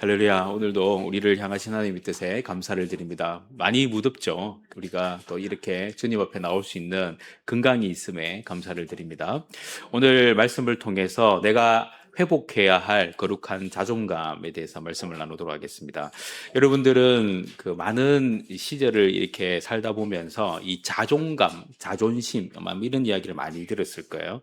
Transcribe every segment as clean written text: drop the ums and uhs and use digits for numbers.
할렐루야. 오늘도 우리를 향하신 하나님의 뜻에 감사를 드립니다. 많이 무덥죠. 우리가 또 이렇게 주님 앞에 나올 수 있는 건강이 있음에 감사를 드립니다. 오늘 말씀을 통해서 내가 회복해야 할 거룩한 자존감에 대해서 말씀을 나누도록 하겠습니다. 여러분들은 그 많은 시절을 이렇게 살다 보면서 이 자존감, 자존심, 이런 이야기를 많이 들었을 거예요.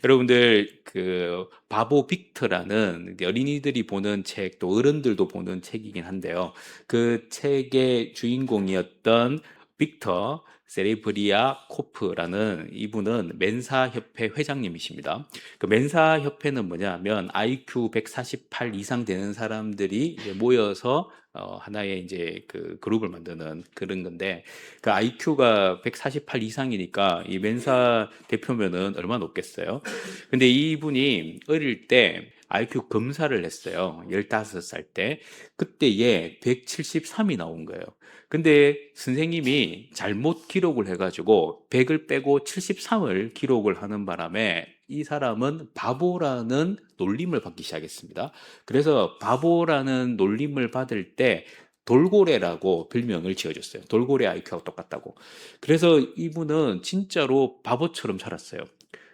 여러분들 그 바보 빅터라는 어린이들이 보는 책, 또 어른들도 보는 책이긴 한데요. 그 책의 주인공이었던 빅터 세레브리아 코프라는 이분은 멘사협회 회장님이십니다. 그 멘사협회는 뭐냐면 IQ 148 이상 되는 사람들이 이제 모여서 하나의 이제 그 그룹을 만드는 그런 건데, 그 IQ가 148 이상이니까 이 멘사 대표면은 얼마나 높겠어요? 근데 이분이 어릴 때 IQ 검사를 했어요. 15살 때. 그때 얘 173이 나온 거예요. 근데 선생님이 잘못 기록을 해가지고 100을 빼고 73을 기록을 하는 바람에 이 사람은 바보라는 놀림을 받기 시작했습니다. 그래서 바보라는 놀림을 받을 때 돌고래라고 별명을 지어줬어요. 돌고래 IQ하고 똑같다고. 그래서 이분은 진짜로 바보처럼 살았어요.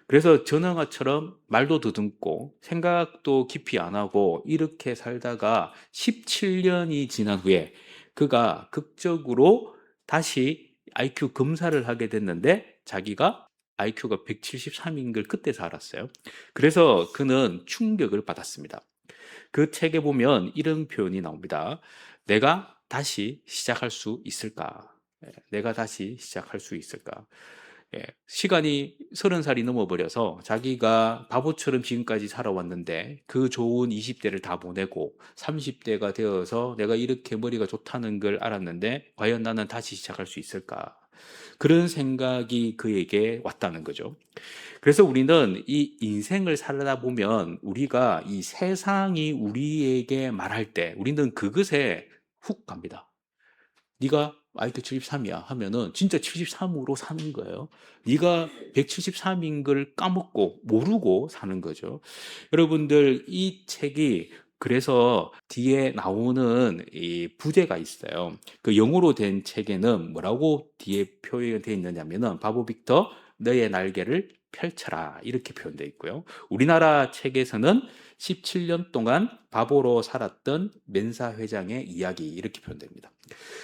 그래서 전형아처럼 말도 더듬고 생각도 깊이 안 하고 이렇게 살다가 17년이 지난 후에 그가 극적으로 다시 IQ 검사를 하게 됐는데 자기가 IQ가 173인 걸 그때서 알았어요. 그래서 그는 충격을 받았습니다. 그 책에 보면 이런 표현이 나옵니다. 내가 다시 시작할 수 있을까? 내가 다시 시작할 수 있을까? 시간이 30살이 넘어버려서 자기가 바보처럼 지금까지 살아왔는데 그 좋은 20대를 다 보내고 30대가 되어서 내가 이렇게 머리가 좋다는 걸 알았는데 과연 나는 다시 시작할 수 있을까? 그런 생각이 그에게 왔다는 거죠. 그래서 우리는 이 인생을 살다 보면 우리가 이 세상이 우리에게 말할 때 우리는 그것에 훅 갑니다. 네가 IQ 73이야 하면은 진짜 73으로 사는 거예요. 네가 173인 걸 까먹고 모르고 사는 거죠. 여러분들 이 책이 그래서 뒤에 나오는 이 부제가 있어요. 그 영어로 된 책에는 뭐라고 뒤에 표현되어 있느냐면은 바보 빅터 너의 날개를 펼쳐라 이렇게 표현되어 있고요. 우리나라 책에서는 17년 동안 바보로 살았던 멘사 회장의 이야기 이렇게 표현됩니다.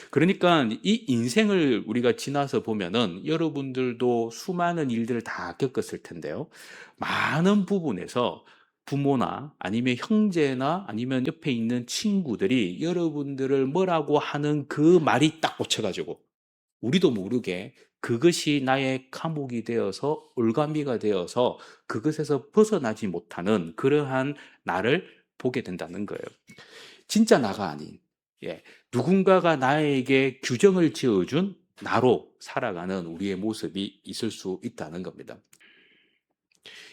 그러니까 이 인생을 우리가 지나서 보면은 여러분들도 수많은 일들을 다 겪었을 텐데요. 많은 부분에서 부모나 아니면 형제나 아니면 옆에 있는 친구들이 여러분들을 뭐라고 하는 그 말이 딱 꽂혀가지고 우리도 모르게 그것이 나의 감옥이 되어서 올가미가 되어서 그것에서 벗어나지 못하는 그러한 나를 보게 된다는 거예요. 진짜 나가 아닌, 예, 누군가가 나에게 규정을 지어준 나로 살아가는 우리의 모습이 있을 수 있다는 겁니다.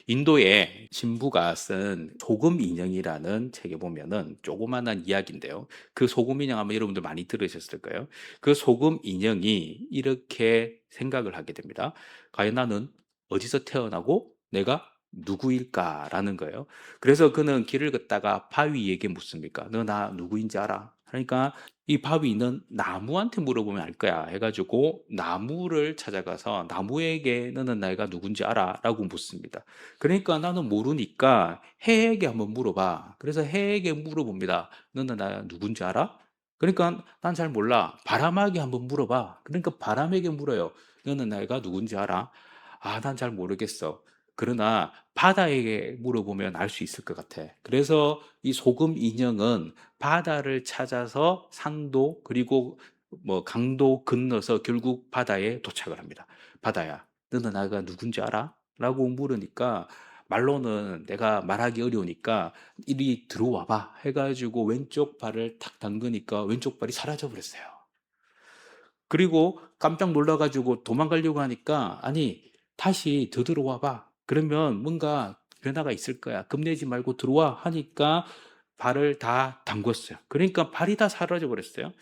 인도의 신부가 쓴 소금 인형이라는 책에 보면은 조그만한 이야기인데요. 그 소금 인형 아마 여러분들 많이 들으셨을 거예요. 그 소금 인형이 이렇게 생각을 하게 됩니다. 과연 나는 어디서 태어나고 내가 누구일까라는 거예요. 그래서 그는 길을 걷다가 바위에게 묻습니까? 너 나 누구인지 알아? 그러니까 이 바위는 나무한테 물어보면 알 거야 해가지고 나무를 찾아가서 나무에게 너는 내가 누군지 알아? 라고 묻습니다. 그러니까 나는 모르니까 해에게 한번 물어봐. 그래서 해에게 물어봅니다. 너는 나 누군지 알아? 그러니까 난 잘 몰라. 바람에게 한번 물어봐. 그러니까 바람에게 물어요. 너는 내가 누군지 알아? 아, 난 잘 모르겠어. 그러나 바다에게 물어보면 알 수 있을 것 같아. 그래서 이 소금 인형은 바다를 찾아서 산도 그리고 뭐 강도 건너서 결국 바다에 도착을 합니다. 바다야, 너는 나가 누군지 알아? 라고 물으니까 말로는 내가 말하기 어려우니까 이리 들어와 봐 해가지고 왼쪽 발을 탁 담그니까 왼쪽 발이 사라져 버렸어요. 그리고 깜짝 놀라가지고 도망가려고 하니까 아니 다시 더 들어와 봐. 그러면 뭔가 변화가 있을 거야. 겁내지 말고 들어와 하니까 발을 다 담궜어요. 그러니까 발이 다 사라져 버렸어요.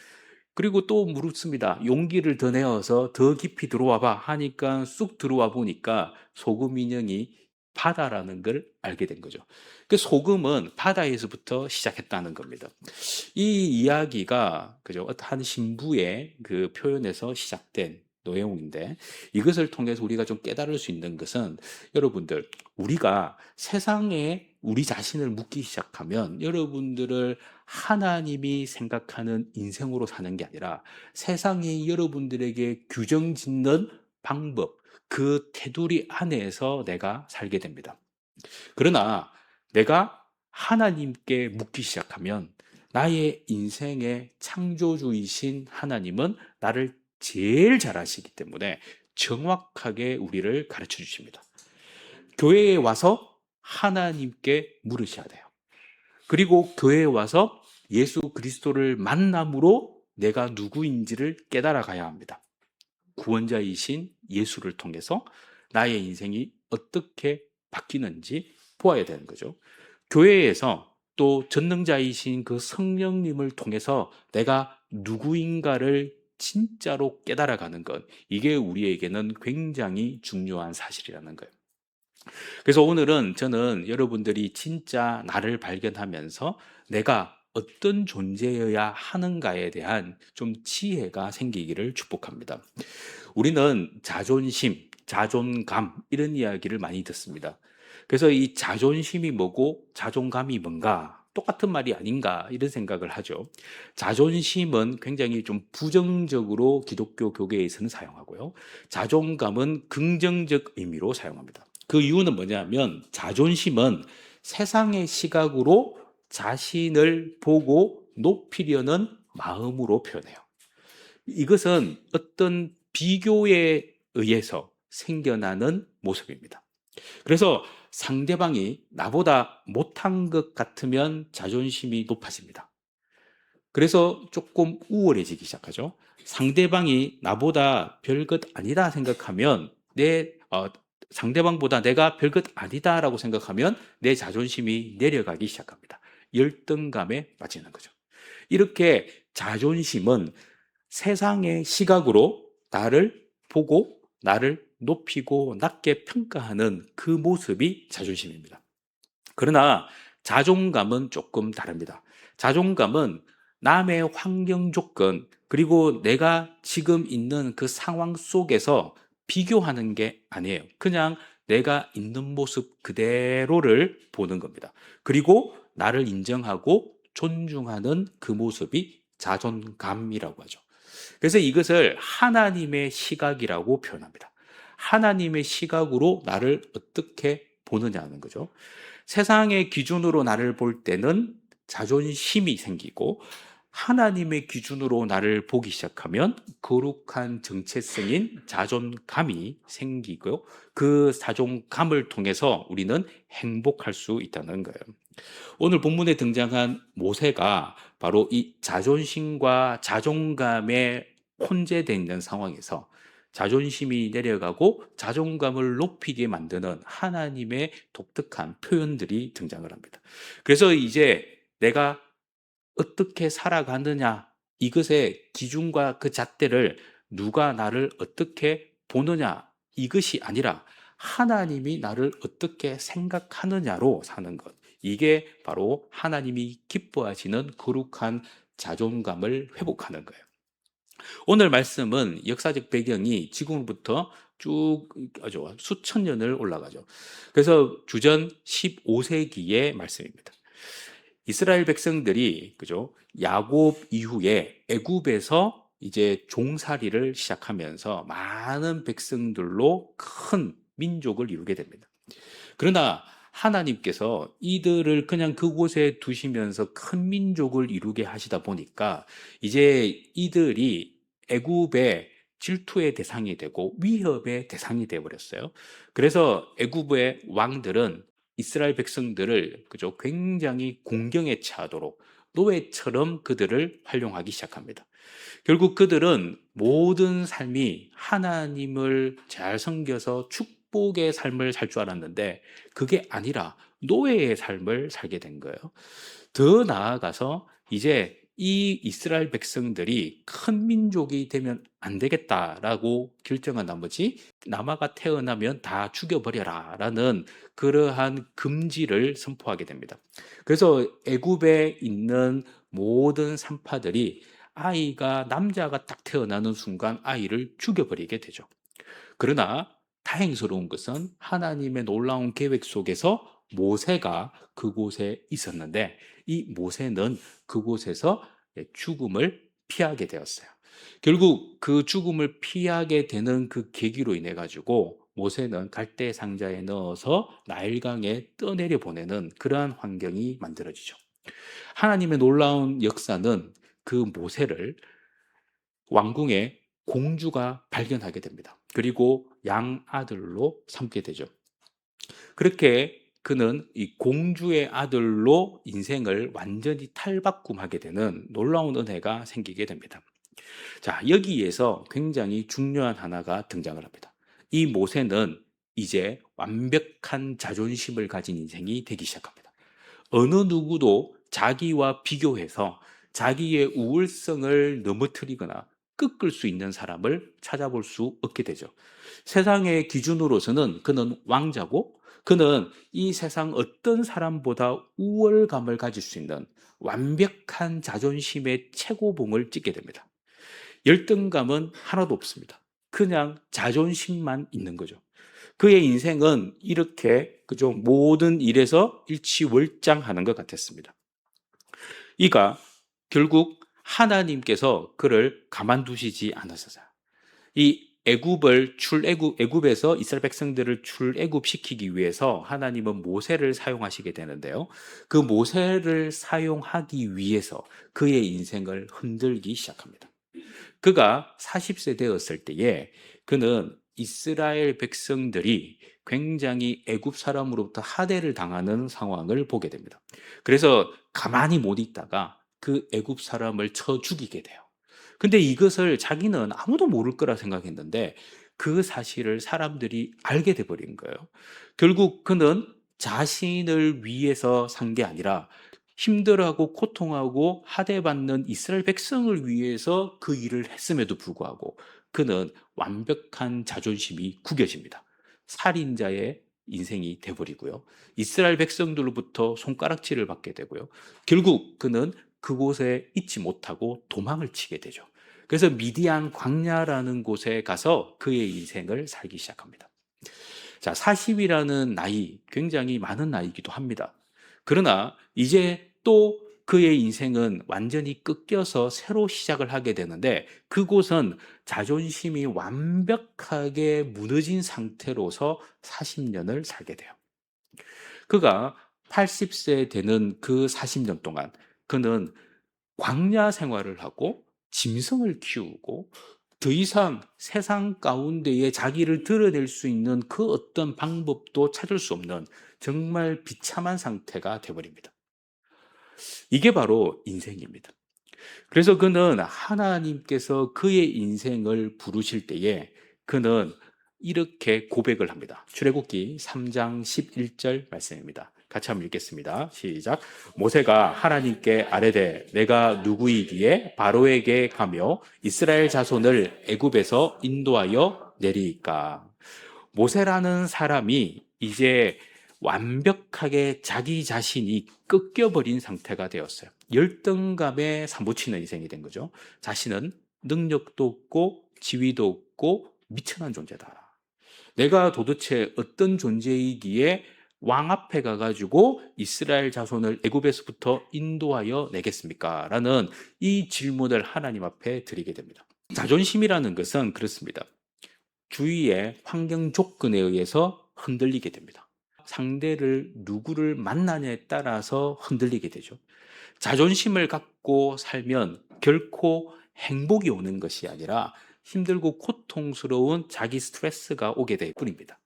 그리고 또 물었습니다. 용기를 더 내어서 더 깊이 들어와 봐 하니까 쑥 들어와 보니까 소금 인형이 바다라는 걸 알게 된 거죠. 그 소금은 바다에서부터 시작했다는 겁니다. 이 이야기가 그죠? 한 신부의 그 표현에서 시작된 내용인데 이것을 통해서 우리가 좀 깨달을 수 있는 것은 여러분들 우리가 세상에 우리 자신을 묻기 시작하면 여러분들을 하나님이 생각하는 인생으로 사는 게 아니라 세상이 여러분들에게 규정 짓는 방법, 그 테두리 안에서 내가 살게 됩니다. 그러나 내가 하나님께 묻기 시작하면 나의 인생의 창조주이신 하나님은 나를 제일 잘 아시기 때문에 정확하게 우리를 가르쳐 주십니다. 교회에 와서 하나님께 물으셔야 돼요. 그리고 교회에 와서 예수 그리스도를 만남으로 내가 누구인지를 깨달아 가야 합니다. 구원자이신 예수를 통해서 나의 인생이 어떻게 바뀌는지 보아야 되는 거죠. 교회에서 또 전능자이신 그 성령님을 통해서 내가 누구인가를 진짜로 깨달아가는 것, 이게 우리에게는 굉장히 중요한 사실이라는 거예요. 그래서 오늘은 저는 여러분들이 진짜 나를 발견하면서 내가 어떤 존재여야 하는가에 대한 좀 지혜가 생기기를 축복합니다. 우리는 자존심, 자존감 이런 이야기를 많이 듣습니다. 그래서 이 자존심이 뭐고 자존감이 뭔가 똑같은 말이 아닌가 이런 생각을 하죠. 자존심은 굉장히 좀 부정적으로 기독교 교계에서는 사용하고요. 자존감은 긍정적 의미로 사용합니다. 그 이유는 뭐냐면 자존심은 세상의 시각으로 자신을 보고 높이려는 마음으로 표현해요. 이것은 어떤 비교에 의해서 생겨나는 모습입니다. 그래서 상대방이 나보다 못한 것 같으면 자존심이 높아집니다. 그래서 조금 우월해지기 시작하죠. 상대방이 나보다 별것 아니다 생각하면 상대방보다 내가 별것 아니다라고 생각하면 내 자존심이 내려가기 시작합니다. 열등감에 빠지는 거죠. 이렇게 자존심은 세상의 시각으로 나를 보고 나를 높이고 낮게 평가하는 그 모습이 자존심입니다. 그러나 자존감은 조금 다릅니다. 자존감은 남의 환경 조건, 그리고 내가 지금 있는 그 상황 속에서 비교하는 게 아니에요. 그냥 내가 있는 모습 그대로를 보는 겁니다. 그리고 나를 인정하고 존중하는 그 모습이 자존감이라고 하죠. 그래서 이것을 하나님의 시각이라고 표현합니다. 하나님의 시각으로 나를 어떻게 보느냐는 거죠. 세상의 기준으로 나를 볼 때는 자존심이 생기고 하나님의 기준으로 나를 보기 시작하면 거룩한 정체성인 자존감이 생기고 그 자존감을 통해서 우리는 행복할 수 있다는 거예요. 오늘 본문에 등장한 모세가 바로 이 자존심과 자존감에 혼재되어 있는 상황에서 자존심이 내려가고 자존감을 높이게 만드는 하나님의 독특한 표현들이 등장을 합니다. 그래서 이제 내가 어떻게 살아가느냐, 이것의 기준과 그 잣대를 누가 나를 어떻게 보느냐, 이것이 아니라 하나님이 나를 어떻게 생각하느냐로 사는 것. 이게 바로 하나님이 기뻐하시는 거룩한 자존감을 회복하는 거예요. 오늘 말씀은 역사적 배경이 지금부터 쭉 수천 년을 올라가죠. 그래서 주전 15세기의 말씀입니다. 이스라엘 백성들이 그죠? 야곱 이후에 애굽에서 이제 종살이를 시작하면서 많은 백성들로 큰 민족을 이루게 됩니다. 그러나 하나님께서 이들을 그냥 그곳에 두시면서 큰 민족을 이루게 하시다 보니까 이제 이들이 애굽의 질투의 대상이 되고 위협의 대상이 되어 버렸어요. 그래서 애굽의 왕들은 이스라엘 백성들을 그죠 굉장히 공경에 처하도록 노예처럼 그들을 활용하기 시작합니다. 결국 그들은 모든 삶이 하나님을 잘 섬겨서 축복의 삶을 살 줄 알았는데 그게 아니라 노예의 삶을 살게 된 거예요. 더 나아가서 이제 이 이스라엘 백성들이 큰 민족이 되면 안 되겠다라고 결정한 나머지 남아가 태어나면 다 죽여버려라라는 그러한 금지를 선포하게 됩니다. 그래서 애굽에 있는 모든 산파들이 아이가 남자가 딱 태어나는 순간 아이를 죽여버리게 되죠. 그러나 다행스러운 것은 하나님의 놀라운 계획 속에서 모세가 그곳에 있었는데 이 모세는 그곳에서 죽음을 피하게 되었어요. 결국 그 죽음을 피하게 되는 그 계기로 인해 가지고 모세는 갈대 상자에 넣어서 나일강에 떠내려 보내는 그러한 환경이 만들어지죠. 하나님의 놀라운 역사는 그 모세를 왕궁의 공주가 발견하게 됩니다. 그리고 양아들로 삼게 되죠. 그렇게 그는 이 공주의 아들로 인생을 완전히 탈바꿈하게 되는 놀라운 은혜가 생기게 됩니다. 자, 여기에서 굉장히 중요한 하나가 등장을 합니다. 이 모세는 이제 완벽한 자존심을 가진 인생이 되기 시작합니다. 어느 누구도 자기와 비교해서 자기의 우월성을 넘어뜨리거나 꺾을 수 있는 사람을 찾아볼 수 없게 되죠. 세상의 기준으로서는 그는 왕자고 그는 이 세상 어떤 사람보다 우월감을 가질 수 있는 완벽한 자존심의 최고봉을 찍게 됩니다. 열등감은 하나도 없습니다. 그냥 자존심만 있는 거죠. 그의 인생은 이렇게 그죠 모든 일에서 일치월장하는 것 같았습니다. 이가 결국 하나님께서 그를 가만두시지 않으셨어요. 이 애굽에서 이스라엘 백성들을 출애굽시키기 위해서 하나님은 모세를 사용하시게 되는데요. 그 모세를 사용하기 위해서 그의 인생을 흔들기 시작합니다. 그가 40세 되었을 때에 그는 이스라엘 백성들이 굉장히 애굽 사람으로부터 하대를 당하는 상황을 보게 됩니다. 그래서 가만히 못 있다가 그 애굽 사람을 쳐 죽이게 돼요. 근데 이것을 자기는 아무도 모를 거라 생각했는데 그 사실을 사람들이 알게 돼 버린 거예요. 결국 그는 자신을 위해서 산 게 아니라 힘들어하고 고통하고 하대받는 이스라엘 백성을 위해서 그 일을 했음에도 불구하고 그는 완벽한 자존심이 구겨집니다. 살인자의 인생이 돼버리고요. 이스라엘 백성들로부터 손가락질을 받게 되고요. 결국 그는 그곳에 있지 못하고 도망을 치게 되죠. 그래서 미디안 광야라는 곳에 가서 그의 인생을 살기 시작합니다. 자, 40이라는 나이, 굉장히 많은 나이이기도 합니다. 그러나 이제 또 그의 인생은 완전히 꺾여서 새로 시작을 하게 되는데 그곳은 자존심이 완벽하게 무너진 상태로서 40년을 살게 돼요. 그가 80세 되는 그 40년 동안 그는 광야 생활을 하고 짐승을 키우고 더 이상 세상 가운데에 자기를 드러낼 수 있는 그 어떤 방법도 찾을 수 없는 정말 비참한 상태가 되어버립니다. 이게 바로 인생입니다. 그래서 그는 하나님께서 그의 인생을 부르실 때에 그는 이렇게 고백을 합니다. 출애굽기 3장 11절 말씀입니다. 같이 한번 읽겠습니다. 시작. 모세가 하나님께 아뢰되 내가 누구이기에 바로에게 가며 이스라엘 자손을 애굽에서 인도하여 내리이까. 모세라는 사람이 이제 완벽하게 자기 자신이 꺾여버린 상태가 되었어요. 열등감에 사무치는 인생이 된 거죠. 자신은 능력도 없고 지위도 없고 미천한 존재다. 내가 도대체 어떤 존재이기에 왕 앞에 가가지고 이스라엘 자손을 애굽에서부터 인도하여 내겠습니까? 라는 이 질문을 하나님 앞에 드리게 됩니다. 자존심이라는 것은 그렇습니다. 주위의 환경 조건에 의해서 흔들리게 됩니다. 상대를 누구를 만나냐에 따라서 흔들리게 되죠. 자존심을 갖고 살면 결코 행복이 오는 것이 아니라 힘들고 고통스러운 자기 스트레스가 오게 될 뿐입니다.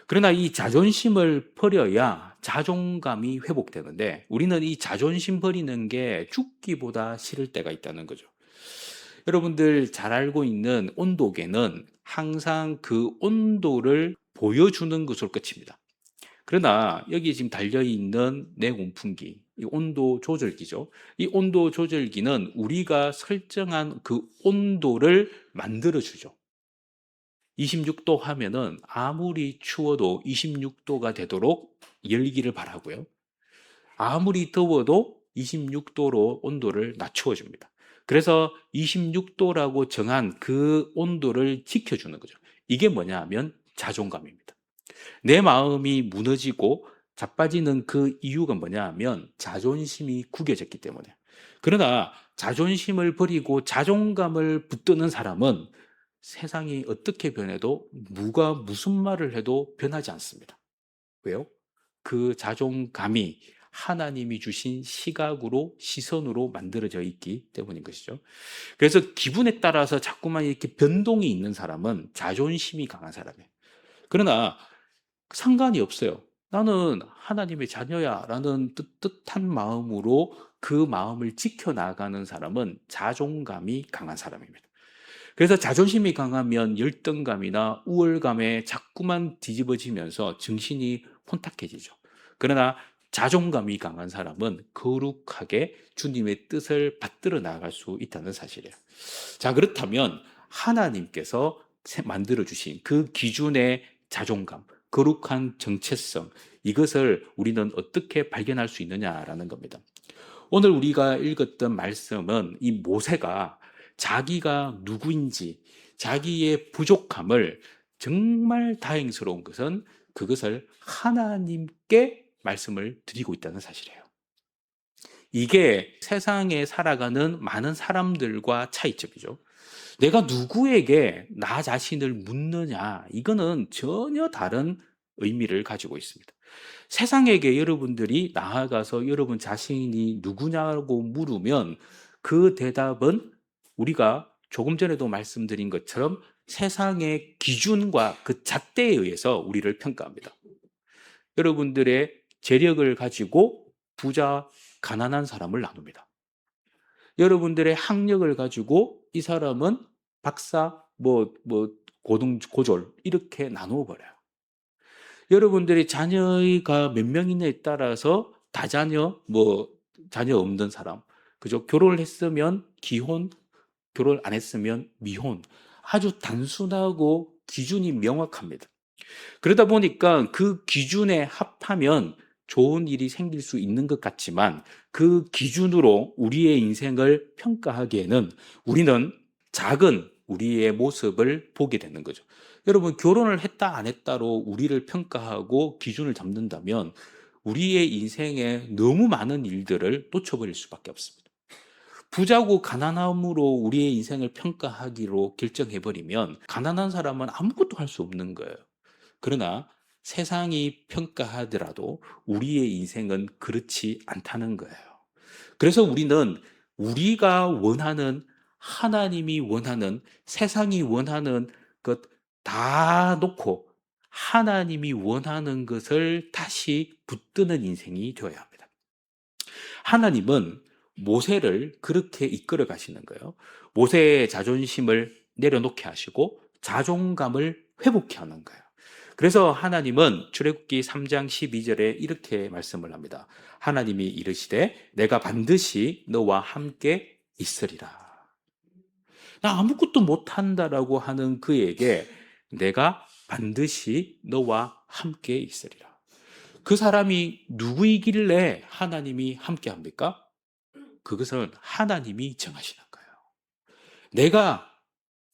그러나 이 자존심을 버려야 자존감이 회복되는데 우리는 이 자존심 버리는 게 죽기보다 싫을 때가 있다는 거죠. 여러분들 잘 알고 있는 온도계는 항상 그 온도를 보여주는 것으로 끝입니다. 그러나 여기 지금 달려있는 내 온풍기, 이 온도 조절기죠. 이 온도 조절기는 우리가 설정한 그 온도를 만들어주죠. 26도 하면은 아무리 추워도 26도가 되도록 열기를 발하고요. 아무리 더워도 26도로 온도를 낮추어 줍니다. 그래서 26도라고 정한 그 온도를 지켜주는 거죠. 이게 뭐냐 하면 자존감입니다. 내 마음이 무너지고 자빠지는 그 이유가 뭐냐 하면 자존심이 구겨졌기 때문에. 그러나 자존심을 버리고 자존감을 붙드는 사람은 세상이 어떻게 변해도 누가 무슨 말을 해도 변하지 않습니다. 왜요? 그 자존감이 하나님이 주신 시각으로, 시선으로 만들어져 있기 때문인 것이죠. 그래서 기분에 따라서 자꾸만 이렇게 변동이 있는 사람은 자존심이 강한 사람이에요. 그러나 상관이 없어요. 나는 하나님의 자녀야 라는 뜻한 마음으로 그 마음을 지켜나가는 사람은 자존감이 강한 사람입니다. 그래서 자존심이 강하면 열등감이나 우월감에 자꾸만 뒤집어지면서 정신이 혼탁해지죠. 그러나 자존감이 강한 사람은 거룩하게 주님의 뜻을 받들어 나갈 수 있다는 사실이에요. 자, 그렇다면 하나님께서 만들어 주신 그 기준의 자존감, 거룩한 정체성, 이것을 우리는 어떻게 발견할 수 있느냐라는 겁니다. 오늘 우리가 읽었던 말씀은 이 모세가 자기가 누구인지, 자기의 부족함을, 정말 다행스러운 것은 그것을 하나님께 말씀을 드리고 있다는 사실이에요. 이게 세상에 살아가는 많은 사람들과 차이점이죠. 내가 누구에게 나 자신을 묻느냐, 이거는 전혀 다른 의미를 가지고 있습니다. 세상에게 여러분들이 나아가서 여러분 자신이 누구냐고 물으면 그 대답은 우리가 조금 전에도 말씀드린 것처럼 세상의 기준과 그 잣대에 의해서 우리를 평가합니다. 여러분들의 재력을 가지고 부자, 가난한 사람을 나눕니다. 여러분들의 학력을 가지고 이 사람은 박사, 고졸 이렇게 나누어 버려요. 여러분들이 자녀가 몇 명이냐에 따라서 다자녀, 자녀 없는 사람, 그죠? 결혼을 했으면 기혼, 결혼 안 했으면 미혼. 아주 단순하고 기준이 명확합니다. 그러다 보니까 그 기준에 합하면 좋은 일이 생길 수 있는 것 같지만 그 기준으로 우리의 인생을 평가하기에는 우리는 작은 우리의 모습을 보게 되는 거죠. 여러분, 결혼을 했다 안 했다로 우리를 평가하고 기준을 잡는다면 우리의 인생에 너무 많은 일들을 놓쳐버릴 수밖에 없습니다. 부자고 가난함으로 우리의 인생을 평가하기로 결정해버리면 가난한 사람은 아무것도 할 수 없는 거예요. 그러나 세상이 평가하더라도 우리의 인생은 그렇지 않다는 거예요. 그래서 우리는 우리가 원하는, 하나님이 원하는, 세상이 원하는 것 다 놓고 하나님이 원하는 것을 다시 붙드는 인생이 되어야 합니다. 하나님은 모세를 그렇게 이끌어 가시는 거예요. 모세의 자존심을 내려놓게 하시고 자존감을 회복케 하는 거예요. 그래서 하나님은 출애굽기 3장 12절에 이렇게 말씀을 합니다. 하나님이 이르시되 내가 반드시 너와 함께 있으리라. 나 아무것도 못한다라고 하는 그에게 내가 반드시 너와 함께 있으리라. 그 사람이 누구이길래 하나님이 함께 합니까? 그것은 하나님이 정하시는 거예요. 내가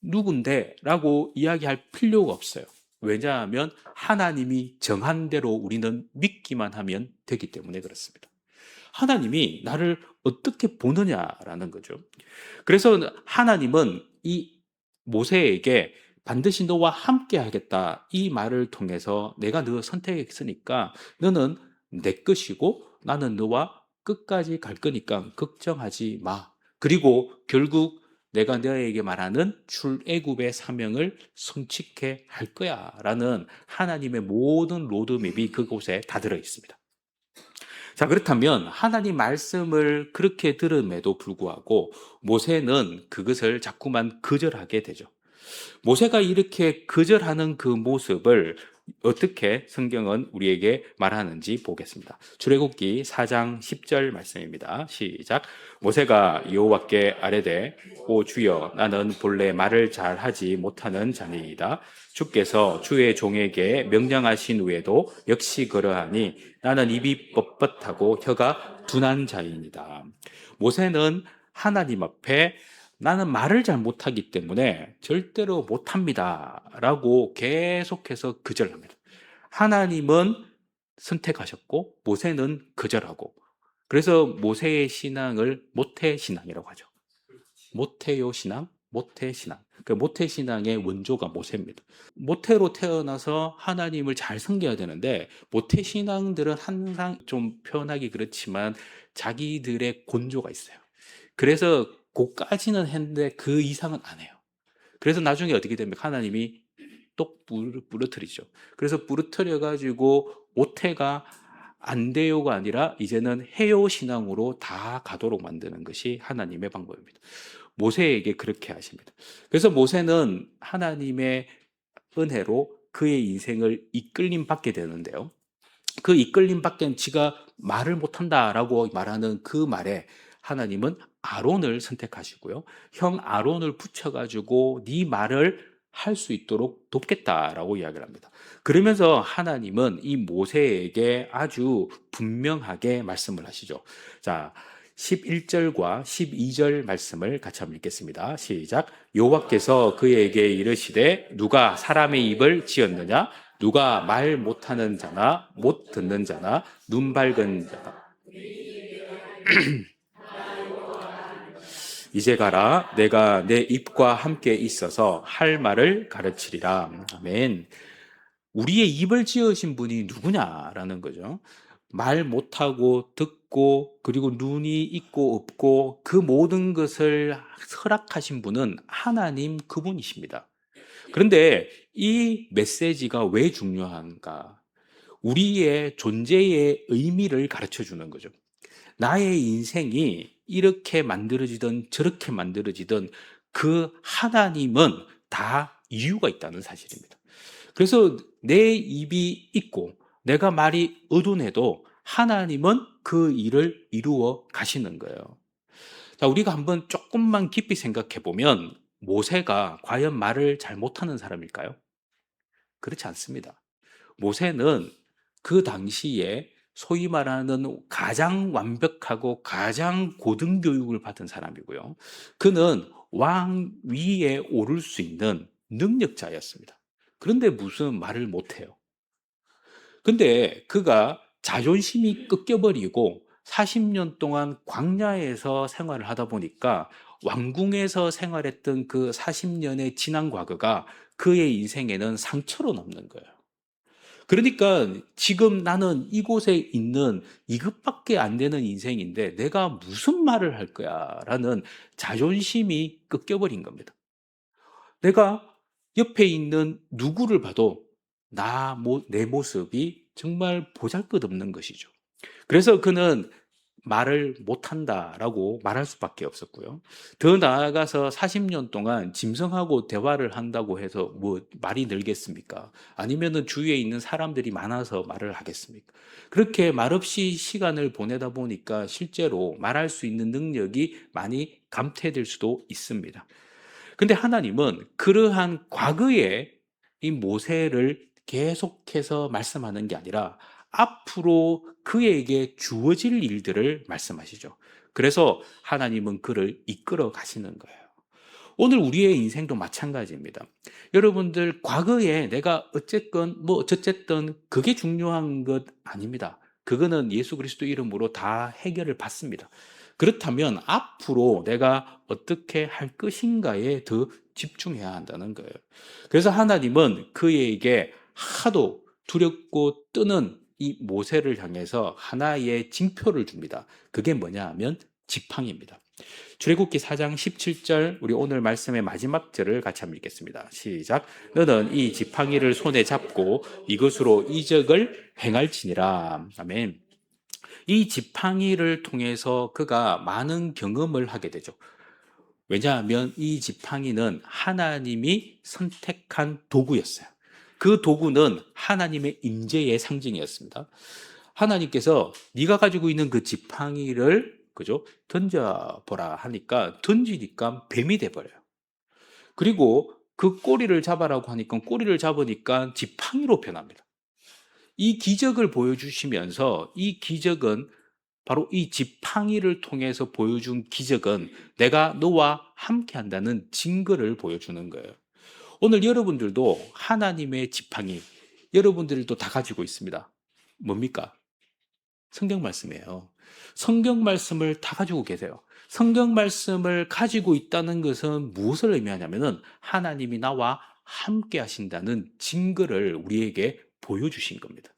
누군데 라고 이야기할 필요가 없어요. 왜냐하면 하나님이 정한 대로 우리는 믿기만 하면 되기 때문에 그렇습니다. 하나님이 나를 어떻게 보느냐라는 거죠. 그래서 하나님은 이 모세에게 반드시 너와 함께 하겠다 이 말을 통해서 내가 너 선택했으니까 너는 내 것이고 나는 너와 끝까지 갈 거니까 걱정하지 마. 그리고 결국 내가 너에게 말하는 출애굽의 사명을 성취케 할 거야 라는 하나님의 모든 로드맵이 그곳에 다 들어 있습니다. 자, 그렇다면 하나님 말씀을 그렇게 들음에도 불구하고 모세는 그것을 자꾸만 거절하게 되죠. 모세가 이렇게 거절하는 그 모습을 어떻게 성경은 우리에게 말하는지 보겠습니다. 출애굽기 4장 10절 말씀입니다. 시작. 모세가 여호와께 아뢰되 오 주여 나는 본래 말을 잘하지 못하는 자니이다. 주께서 주의 종에게 명령하신 후에도 역시 그러하니 나는 입이 뻣뻣하고 혀가 둔한 자이니다. 모세는 하나님 앞에 나는 말을 잘 못하기 때문에 절대로 못합니다 라고 계속해서 거절합니다. 하나님은 선택하셨고 모세는 거절하고, 그래서 모세의 신앙을 모태신앙이라고 하죠. 모태요 신앙, 모태신앙. 그 모태신앙의 원조가 모세입니다. 모태로 태어나서 하나님을 잘 섬겨야 되는데, 모태신앙들은 항상 좀 표현하기 그렇지만 자기들의 곤조가 있어요. 그래서 고까지는 했는데 그 이상은 안 해요. 그래서 나중에 어떻게 됩니까? 하나님이 똑 부러뜨리죠. 그래서 부러뜨려 가지고 모태가 안 돼요가 아니라 이제는 해요 신앙으로 다 가도록 만드는 것이 하나님의 방법입니다. 모세에게 그렇게 하십니다. 그래서 모세는 하나님의 은혜로 그의 인생을 이끌림 받게 되는데요. 그 이끌림 밖엔 지가 말을 못한다라고 말하는 그 말에 하나님은 아론을 선택하시고요. 형 아론을 붙여가지고 네 말을 할 수 있도록 돕겠다라고 이야기를 합니다. 그러면서 하나님은 이 모세에게 아주 분명하게 말씀을 하시죠. 자, 11절과 12절 말씀을 같이 한번 읽겠습니다. 시작. 여호와께서 그에게 이르시되 누가 사람의 입을 지었느냐? 누가 말 못하는 자나 못 듣는 자나 눈 밝은 자나 이제 가라 내가 내 입과 함께 있어서 할 말을 가르치리라. 아멘. 우리의 입을 지으신 분이 누구냐라는 거죠. 말 못하고 듣고 그리고 눈이 있고 없고 그 모든 것을 허락하신 분은 하나님 그분이십니다. 그런데 이 메시지가 왜 중요한가? 우리의 존재의 의미를 가르쳐 주는 거죠. 나의 인생이 이렇게 만들어지든 저렇게 만들어지든 그 하나님은 다 이유가 있다는 사실입니다. 그래서 내 입이 있고 내가 말이 어둔해도 하나님은 그 일을 이루어 가시는 거예요. 자, 우리가 한번 조금만 깊이 생각해 보면 모세가 과연 말을 잘 못하는 사람일까요? 그렇지 않습니다. 모세는 그 당시에 소위 말하는 가장 완벽하고 가장 고등교육을 받은 사람이고요. 그는 왕 위에 오를 수 있는 능력자였습니다. 그런데 무슨 말을 못해요. 근데 그가 자존심이 꺾여버리고 40년 동안 광야에서 생활을 하다 보니까 왕궁에서 생활했던 그 40년의 지난 과거가 그의 인생에는 상처로 남는 거예요. 그러니까 지금 나는 이곳에 있는 이것밖에 안 되는 인생인데 내가 무슨 말을 할 거야 라는 자존심이 꺾여버린 겁니다. 내가 옆에 있는 누구를 봐도 내 모습이 정말 보잘것없는 것이죠. 그래서 그는 말을 못한다라고 말할 수밖에 없었고요. 더 나아가서 40년 동안 짐승하고 대화를 한다고 해서 뭐 말이 늘겠습니까? 아니면은 주위에 있는 사람들이 많아서 말을 하겠습니까? 그렇게 말없이 시간을 보내다 보니까 실제로 말할 수 있는 능력이 많이 감퇴될 수도 있습니다. 근데 하나님은 그러한 과거의 이 모세를 계속해서 말씀하는 게 아니라 앞으로 그에게 주어질 일들을 말씀하시죠. 그래서 하나님은 그를 이끌어 가시는 거예요. 오늘 우리의 인생도 마찬가지입니다. 여러분들 과거에 내가 어쨌건 뭐 어쨌든 그게 중요한 것 아닙니다. 그거는 예수 그리스도 이름으로 다 해결을 받습니다. 그렇다면 앞으로 내가 어떻게 할 것인가에 더 집중해야 한다는 거예요. 그래서 하나님은 그에게 하도 두렵고 뜨는 이 모세를 향해서 하나의 징표를 줍니다. 그게 뭐냐 하면 지팡이입니다. 출애굽기 4장 17절 우리 오늘 말씀의 마지막 절을 같이 한번 읽겠습니다. 시작. 너는 이 지팡이를 손에 잡고 이것으로 이적을 행할지니라. 아멘. 이 지팡이를 통해서 그가 많은 경험을 하게 되죠. 왜냐하면 이 지팡이는 하나님이 선택한 도구였어요. 그 도구는 하나님의 임재의 상징이었습니다. 하나님께서 네가 가지고 있는 그 지팡이를 그죠? 던져보라 하니까 던지니까 뱀이 돼버려요. 그리고 그 꼬리를 잡아라고 하니까 꼬리를 잡으니까 지팡이로 변합니다. 이 기적을 보여주시면서 이 기적은 바로 이 지팡이를 통해서 보여준 기적은 내가 너와 함께 한다는 증거를 보여주는 거예요. 오늘 여러분들도 하나님의 지팡이, 여러분들도 다 가지고 있습니다. 뭡니까? 성경 말씀이에요. 성경 말씀을 다 가지고 계세요. 성경 말씀을 가지고 있다는 것은 무엇을 의미하냐면은 하나님이 나와 함께 하신다는 증거를 우리에게 보여주신 겁니다.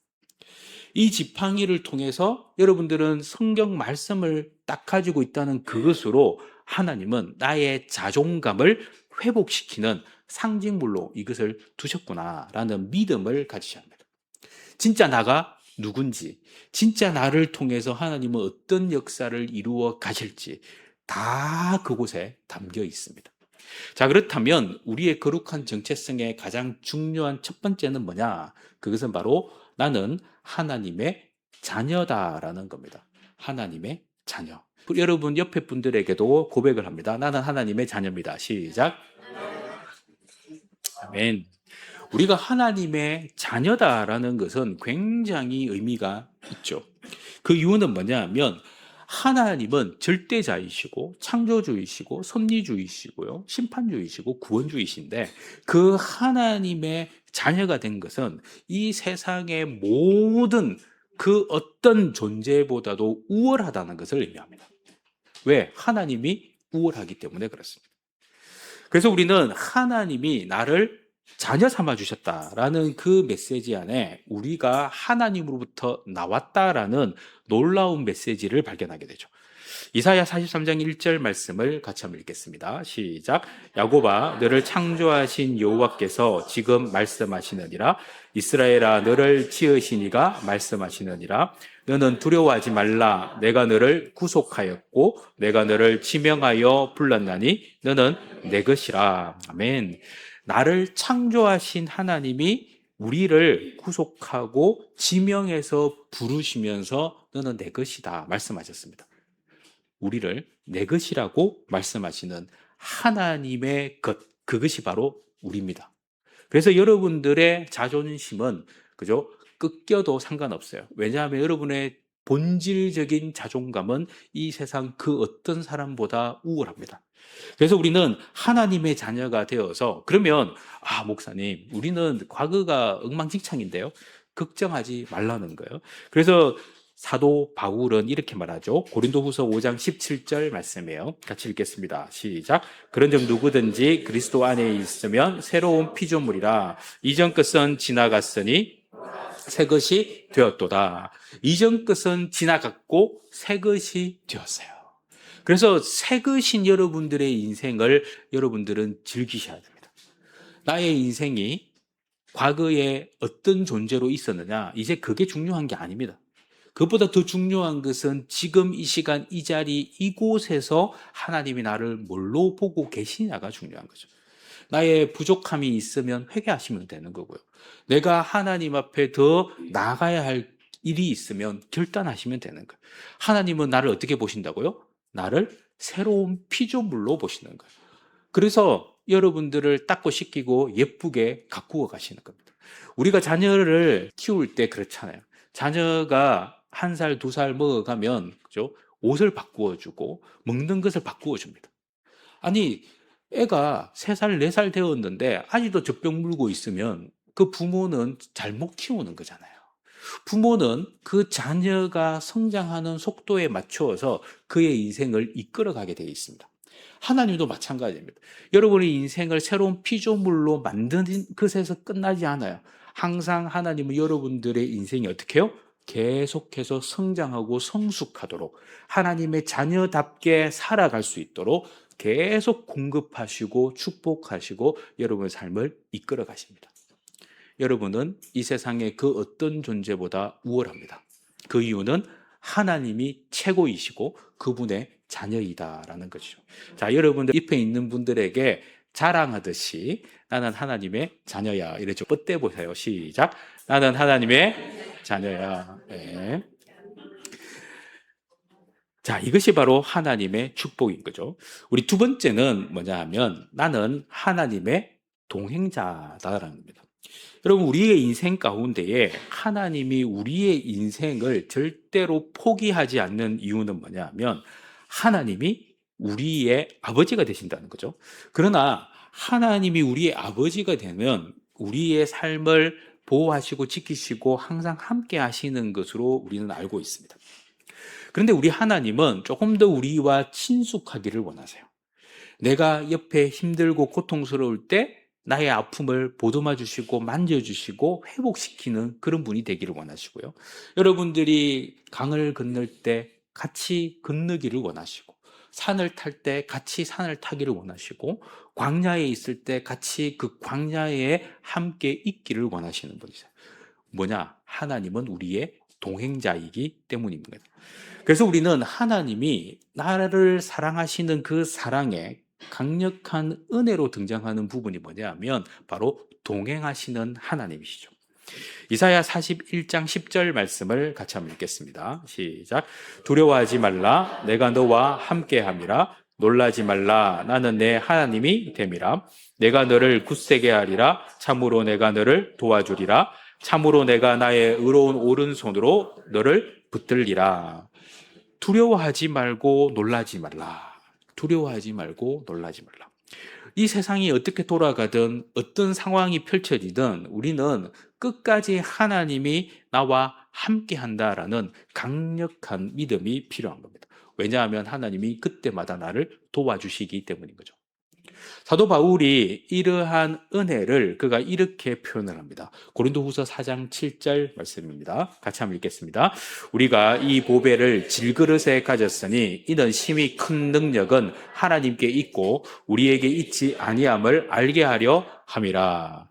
이 지팡이를 통해서 여러분들은 성경 말씀을 딱 가지고 있다는 그것으로 하나님은 나의 자존감을 회복시키는 상징물로 이것을 두셨구나라는 믿음을 가지셔야 합니다. 진짜 나가 누군지, 진짜 나를 통해서 하나님은 어떤 역사를 이루어 가실지 다 그곳에 담겨 있습니다. 자, 그렇다면 우리의 거룩한 정체성의 가장 중요한 첫 번째는 뭐냐? 그것은 바로 나는 하나님의 자녀다라는 겁니다. 하나님의 자녀. 여러분 옆에 분들에게도 고백을 합니다. 나는 하나님의 자녀입니다. 시작. 아멘. 우리가 하나님의 자녀다라는 것은 굉장히 의미가 있죠. 그 이유는 뭐냐면 하나님은 절대자이시고 창조주이시고 섭리주이시고요, 심판주이시고 구원주이신데 그 하나님의 자녀가 된 것은 이 세상의 모든 그 어떤 존재보다도 우월하다는 것을 의미합니다. 왜? 하나님이 우월하기 때문에 그렇습니다. 그래서 우리는 하나님이 나를 자녀 삼아 주셨다라는 그 메시지 안에 우리가 하나님으로부터 나왔다라는 놀라운 메시지를 발견하게 되죠. 이사야 43장 1절 말씀을 같이 한번 읽겠습니다. 시작. 야곱아 너를 창조하신 여호와께서 지금 말씀하시느니라. 이스라엘아 너를 지으신 이가 말씀하시느니라. 너는 두려워하지 말라. 내가 너를 구속하였고 내가 너를 지명하여 불렀나니 너는 내 것이라. 아멘. 나를 창조하신 하나님이 우리를 구속하고 지명해서 부르시면서 너는 내 것이다 말씀하셨습니다. 우리를 내 것이라고 말씀하시는 하나님의 것, 그것이 바로 우리입니다. 그래서 여러분들의 자존심은 그죠? 꺾여도 상관없어요. 왜냐하면 여러분의 본질적인 자존감은 이 세상 그 어떤 사람보다 우월합니다. 그래서 우리는 하나님의 자녀가 되어서 그러면 목사님 우리는 과거가 엉망진창인데요. 걱정하지 말라는 거예요. 그래서 사도 바울은 이렇게 말하죠. 고린도후서 5장 17절 말씀이에요. 같이 읽겠습니다. 시작. 그런즉 누구든지 그리스도 안에 있으면 새로운 피조물이라. 이전 것은 지나갔으니 새 것이 되었도다. 이전 것은 지나갔고 새 것이 되었어요. 그래서 새 것인 여러분들의 인생을 여러분들은 즐기셔야 됩니다. 나의 인생이 과거에 어떤 존재로 있었느냐, 이제 그게 중요한 게 아닙니다. 그것보다 더 중요한 것은 지금 이 시간 이 자리 이곳에서 하나님이 나를 뭘로 보고 계시냐가 중요한 거죠. 나의 부족함이 있으면 회개하시면 되는 거고요. 내가 하나님 앞에 더 나아가야 할 일이 있으면 결단하시면 되는 거예요. 하나님은 나를 어떻게 보신다고요? 나를 새로운 피조물로 보시는 거예요. 그래서 여러분들을 닦고 씻기고 예쁘게 가꾸어 가시는 겁니다. 우리가 자녀를 키울 때 그렇잖아요. 자녀가 1살, 2살 먹어가면 그죠? 옷을 바꾸어 주고 먹는 것을 바꾸어 줍니다. 아니 애가 3살, 4살 되었는데 아직도 젖병 물고 있으면 그 부모는 잘못 키우는 거잖아요. 부모는 그 자녀가 성장하는 속도에 맞추어서 그의 인생을 이끌어가게 되어 있습니다. 하나님도 마찬가지입니다. 여러분의 인생을 새로운 피조물로 만드는 것에서 끝나지 않아요. 항상 하나님은 여러분들의 인생이 어떻게 해요? 계속해서 성장하고 성숙하도록 하나님의 자녀답게 살아갈 수 있도록 계속 공급하시고 축복하시고 여러분의 삶을 이끌어 가십니다. 여러분은 이 세상의 그 어떤 존재보다 우월합니다. 그 이유는 하나님이 최고이시고 그분의 자녀이다라는 것이죠. 자, 여러분들 옆에 있는 분들에게 자랑하듯이 나는 하나님의 자녀야. 이래 좀 뻗대 보세요. 시작. 나는 하나님의 자녀야. 네. 자, 이것이 바로 하나님의 축복인 거죠. 우리 두 번째는 뭐냐 하면 나는 하나님의 동행자다라는 겁니다. 여러분, 우리의 인생 가운데에 하나님이 우리의 인생을 절대로 포기하지 않는 이유는 뭐냐 하면 하나님이 우리의 아버지가 되신다는 거죠. 그러나 하나님이 우리의 아버지가 되면 우리의 삶을 보호하시고 지키시고 항상 함께 하시는 것으로 우리는 알고 있습니다. 그런데 우리 하나님은 조금 더 우리와 친숙하기를 원하세요. 내가 옆에 힘들고 고통스러울 때 나의 아픔을 보듬어 주시고 만져주시고 회복시키는 그런 분이 되기를 원하시고요. 여러분들이 강을 건널 때 같이 건너기를 원하시고, 산을 탈 때 같이 산을 타기를 원하시고, 광야에 있을 때 같이 그 광야에 함께 있기를 원하시는 분이세요. 뭐냐? 하나님은 우리의 동행자이기 때문입니다. 그래서 우리는 하나님이 나를 사랑하시는 그 사랑에 강력한 은혜로 등장하는 부분이 뭐냐면 바로 동행하시는 하나님이시죠. 이사야 41장 10절 말씀을 같이 한번 읽겠습니다. 시작. 두려워하지 말라. 내가 너와 함께함이라. 놀라지 말라. 나는 내 하나님이 됨이라. 내가 너를 굳세게 하리라. 참으로 내가 너를 도와주리라. 참으로 내가 나의 의로운 오른손으로 너를 붙들리라. 두려워하지 말고 놀라지 말라. 두려워하지 말고 놀라지 말라. 이 세상이 어떻게 돌아가든 어떤 상황이 펼쳐지든 우리는 끝까지 하나님이 나와 함께 한다라는 강력한 믿음이 필요한 겁니다. 왜냐하면 하나님이 그때마다 나를 도와주시기 때문인 거죠. 사도 바울이 이러한 은혜를 그가 이렇게 표현을 합니다. 고린도후서 4장 7절 말씀입니다. 같이 한번 읽겠습니다. 우리가 이 보배를 질그릇에 가졌으니 이는 심히 큰 능력은 하나님께 있고 우리에게 있지 아니함을 알게 하려 함이라.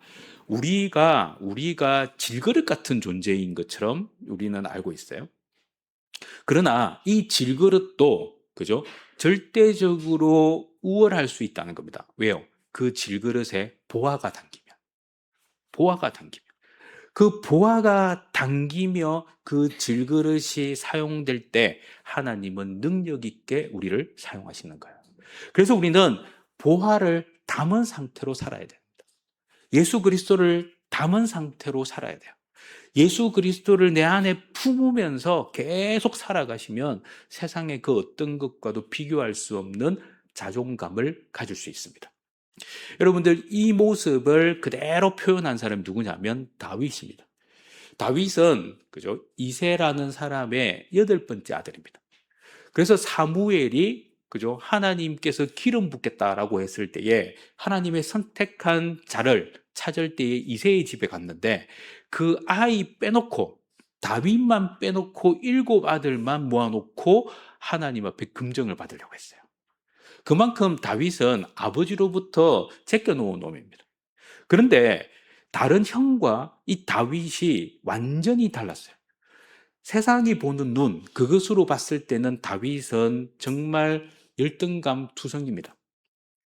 우리가 질그릇 같은 존재인 것처럼 우리는 알고 있어요. 그러나 이 질그릇도 그죠? 절대적으로 우월할 수 있다는 겁니다. 왜요? 그 질그릇에 보화가 당기면 그 보화가 당기며 그 질그릇이 사용될 때 하나님은 능력 있게 우리를 사용하시는 거예요. 그래서 우리는 보화를 담은 상태로 살아야 됩니다. 예수 그리스도를 담은 상태로 살아야 돼요. 예수 그리스도를 내 안에 품으면서 계속 살아가시면 세상의 그 어떤 것과도 비교할 수 없는 자존감을 가질 수 있습니다. 여러분들, 이 모습을 그대로 표현한 사람이 누구냐면 다윗입니다. 다윗은 그죠? 이새라는 사람의 8번째 아들입니다. 그래서 사무엘이 그죠? 하나님께서 기름 붓겠다라고 했을 때에 하나님의 선택한 자를 찾을 때에 이새의 집에 갔는데 그 아이 빼놓고 다윗만 빼놓고 7 아들만 모아놓고 하나님 앞에 금정을 받으려고 했어요. 그만큼 다윗은 아버지로부터 제껴놓은 놈입니다. 그런데 다른 형과 이 다윗이 완전히 달랐어요. 세상이 보는 눈, 그것으로 봤을 때는 다윗은 정말 열등감 투성입니다.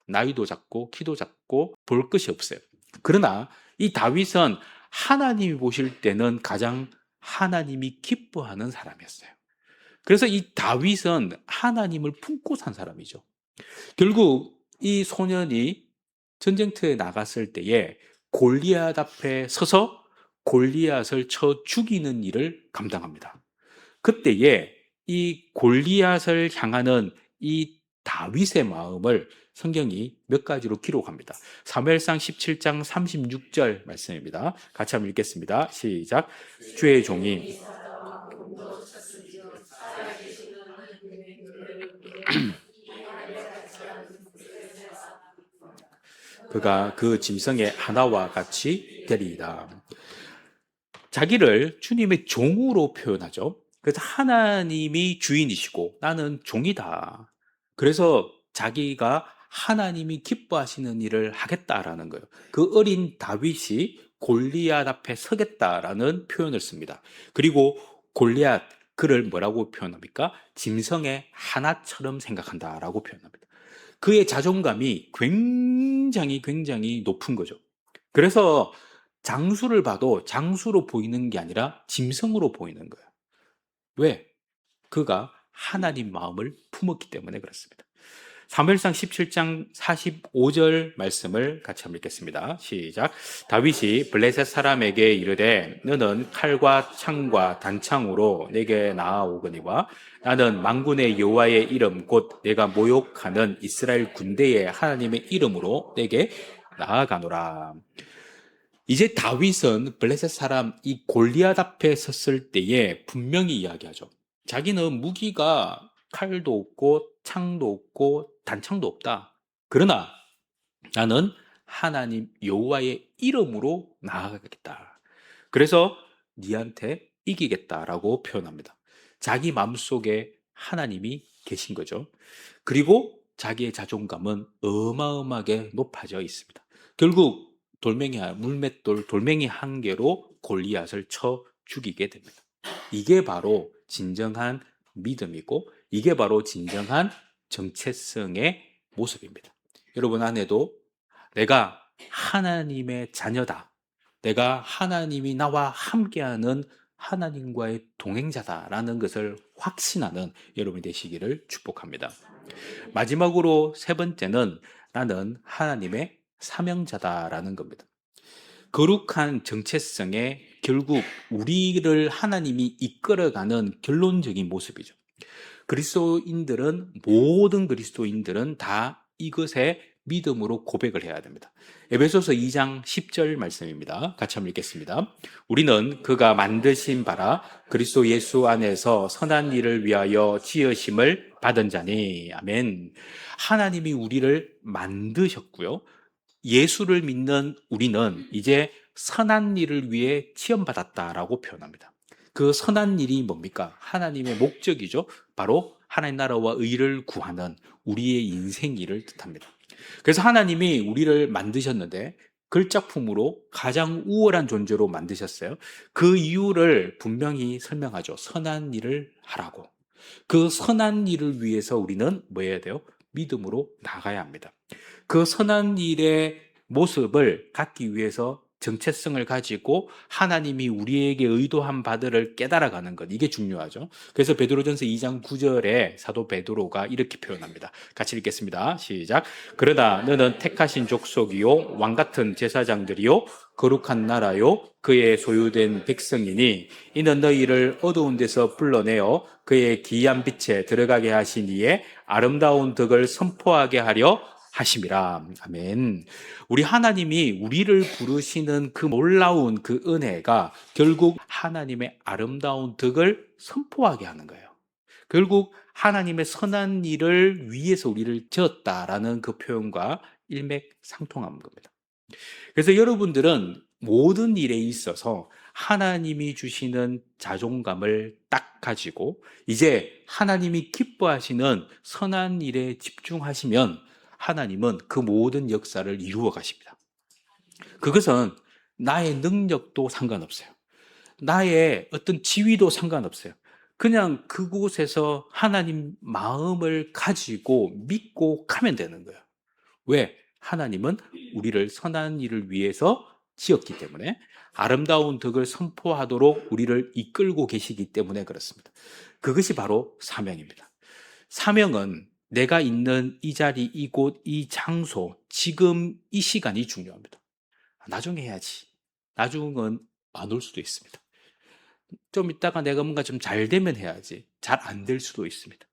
나이도 작고 키도 작고 볼 것이 없어요. 그러나 이 다윗은 하나님이 보실 때는 가장 하나님이 기뻐하는 사람이었어요. 그래서 이 다윗은 하나님을 품고 산 사람이죠. 결국 이 소년이 전쟁터에 나갔을 때에 골리앗 앞에 서서 골리앗을 쳐 죽이는 일을 감당합니다. 그때에 이 골리앗을 향하는 이 다윗의 마음을 성경이 몇 가지로 기록합니다. 사무엘상 17장 36절 말씀입니다. 같이 한번 읽겠습니다. 시작. 주의 종이 그가 그 짐승의 하나와 같이 되리이다. 자기를 주님의 종으로 표현하죠. 그래서 하나님이 주인이시고 나는 종이다. 그래서 자기가 하나님이 기뻐하시는 일을 하겠다라는 거예요. 그 어린 다윗이 골리앗 앞에 서겠다라는 표현을 씁니다. 그리고 골리앗, 그를 뭐라고 표현합니까? 짐승의 하나처럼 생각한다라고 표현합니다. 그의 자존감이 굉장히 높은 거죠. 그래서 장수를 봐도 장수로 보이는 게 아니라 짐승으로 보이는 거예요. 왜? 그가 하나님 마음을 품었기 때문에 그렇습니다. 사무엘상 17장 45절 말씀을 같이 한번 읽겠습니다. 시작. 다윗이 블레셋 사람에게 이르되 너는 칼과 창과 단창으로 내게 나아오거니와 나는 만군의 여호와의 이름 곧 내가 모욕하는 이스라엘 군대의 하나님의 이름으로 내게 나아가노라. 이제 다윗은 블레셋 사람 이 골리앗 앞에 섰을 때에 분명히 이야기하죠. 자기는 무기가 칼도 없고 창도 없고 단창도 없다. 그러나 나는 하나님 여호와의 이름으로 나아가겠다. 그래서 니한테 이기겠다라고 표현합니다. 자기 마음속에 하나님이 계신 거죠. 그리고 자기의 자존감은 어마어마하게 높아져 있습니다. 결국 물맷돌 돌멩이 한 개로 골리앗을 쳐 죽이게 됩니다. 이게 바로 진정한 믿음이고 이게 바로 진정한 정체성의 모습입니다. 여러분 안에도 내가 하나님의 자녀다. 내가 하나님이 나와 함께하는 하나님과의 동행자다라는 것을 확신하는 여러분이 되시기를 축복합니다. 마지막으로 세 번째는 나는 하나님의 사명자다라는 겁니다. 거룩한 정체성에 결국 우리를 하나님이 이끌어가는 결론적인 모습이죠. 모든 그리스도인들은 다 이것에 믿음으로 고백을 해야 됩니다. 에베소서 2장 10절 말씀입니다. 같이 한번 읽겠습니다. 우리는 그가 만드신 바라 그리스도 예수 안에서 선한 일을 위하여 지으심을 받은 자니. 아멘. 하나님이 우리를 만드셨고요. 예수를 믿는 우리는 이제 선한 일을 위해 지원받았다라고 표현합니다. 그 선한 일이 뭡니까? 하나님의 목적이죠. 바로 하나님 나라와 의를 구하는 우리의 인생 일을 뜻합니다. 그래서 하나님이 우리를 만드셨는데 걸작품으로 가장 우월한 존재로 만드셨어요. 그 이유를 분명히 설명하죠. 선한 일을 하라고. 그 선한 일을 위해서 우리는 뭐 해야 돼요? 믿음으로 나가야 합니다. 그 선한 일의 모습을 갖기 위해서 정체성을 가지고 하나님이 우리에게 의도한 바들을 깨달아가는 것, 이게 중요하죠. 그래서 베드로전서 2장 9절에 사도 베드로가 이렇게 표현합니다. 같이 읽겠습니다. 시작. 그러나 너는 택하신 족속이요 왕같은 제사장들이요 거룩한 나라요 그의 소유된 백성이니 이는 너희를 어두운 데서 불러내어 그의 기이한 빛에 들어가게 하신 이의 아름다운 덕을 선포하게 하려 하심이라. 아멘. 우리 하나님이 우리를 부르시는 그 놀라운 그 은혜가 결국 하나님의 아름다운 덕을 선포하게 하는 거예요. 결국 하나님의 선한 일을 위해서 우리를 지었다라는 그 표현과 일맥상통한 겁니다. 그래서 여러분들은 모든 일에 있어서 하나님이 주시는 자존감을 딱 가지고 이제 하나님이 기뻐하시는 선한 일에 집중하시면 하나님은 그 모든 역사를 이루어 가십니다. 그것은 나의 능력도 상관없어요. 나의 어떤 지위도 상관없어요. 그냥 그곳에서 하나님 마음을 가지고 믿고 가면 되는 거예요. 왜? 하나님은 우리를 선한 일을 위해서 지었기 때문에 아름다운 덕을 선포하도록 우리를 이끌고 계시기 때문에 그렇습니다. 그것이 바로 사명입니다. 사명은 내가 있는 이 자리, 이곳, 이 장소, 지금 이 시간이 중요합니다. 나중에 해야지. 나중은 안 올 수도 있습니다. 좀 이따가 내가 뭔가 좀 잘 되면 해야지. 잘 안 될 수도 있습니다.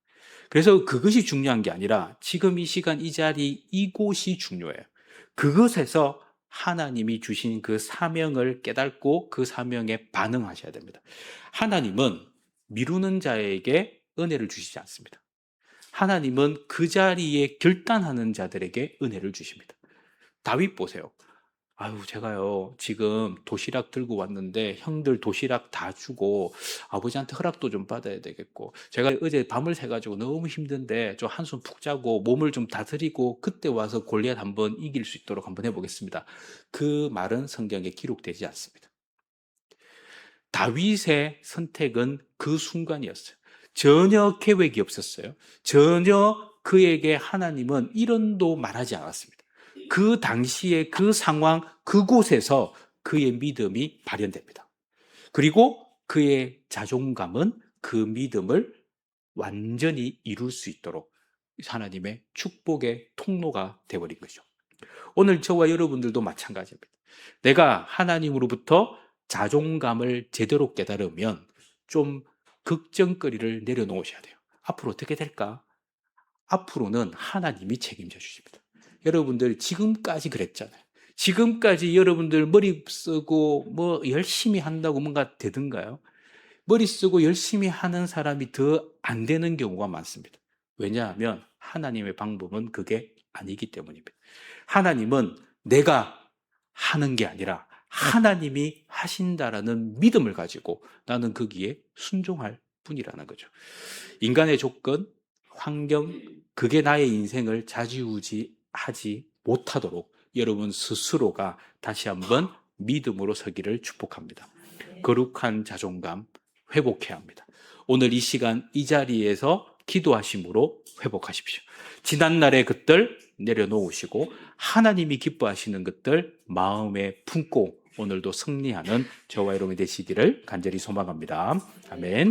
그래서 그것이 중요한 게 아니라 지금 이 시간, 이 자리, 이곳이 중요해요. 그것에서 하나님이 주신 그 사명을 깨닫고 그 사명에 반응하셔야 됩니다. 하나님은 미루는 자에게 은혜를 주시지 않습니다. 하나님은 그 자리에 결단하는 자들에게 은혜를 주십니다. 다윗 보세요. 아유, 제가요, 지금 도시락 들고 왔는데 형들 도시락 다 주고 아버지한테 허락도 좀 받아야 되겠고, 제가 어제 밤을 새가지고 너무 힘든데 좀 한숨 푹 자고 몸을 좀 다스리고 그때 와서 골리앗 한번 이길 수 있도록 한번 해보겠습니다. 그 말은 성경에 기록되지 않습니다. 다윗의 선택은 그 순간이었어요. 전혀 계획이 없었어요. 전혀 그에게 하나님은 이런도 말하지 않았습니다. 그 당시에 그 상황, 그곳에서 그의 믿음이 발현됩니다. 그리고 그의 자존감은 그 믿음을 완전히 이룰 수 있도록 하나님의 축복의 통로가 되어버린 거죠. 오늘 저와 여러분들도 마찬가지입니다. 내가 하나님으로부터 자존감을 제대로 깨달으면 좀 걱정거리를 내려놓으셔야 돼요. 앞으로 어떻게 될까? 앞으로는 하나님이 책임져 주십니다. 여러분들 지금까지 그랬잖아요. 지금까지 여러분들 머리 쓰고 뭐 열심히 한다고 뭔가 되던가요? 머리 쓰고 열심히 하는 사람이 더 안 되는 경우가 많습니다. 왜냐하면 하나님의 방법은 그게 아니기 때문입니다. 하나님은 내가 하는 게 아니라 하나님이 하신다라는 믿음을 가지고 나는 거기에 순종할 뿐이라는 거죠. 인간의 조건, 환경, 그게 나의 인생을 좌지우지하지 못하도록 여러분 스스로가 다시 한번 믿음으로 서기를 축복합니다. 거룩한 자존감 회복해야 합니다. 오늘 이 시간 이 자리에서 기도하심으로 회복하십시오. 지난날의 것들 내려놓으시고 하나님이 기뻐하시는 것들 마음에 품고 오늘도 승리하는 저와 여러분이 되시기를 간절히 소망합니다. 아멘.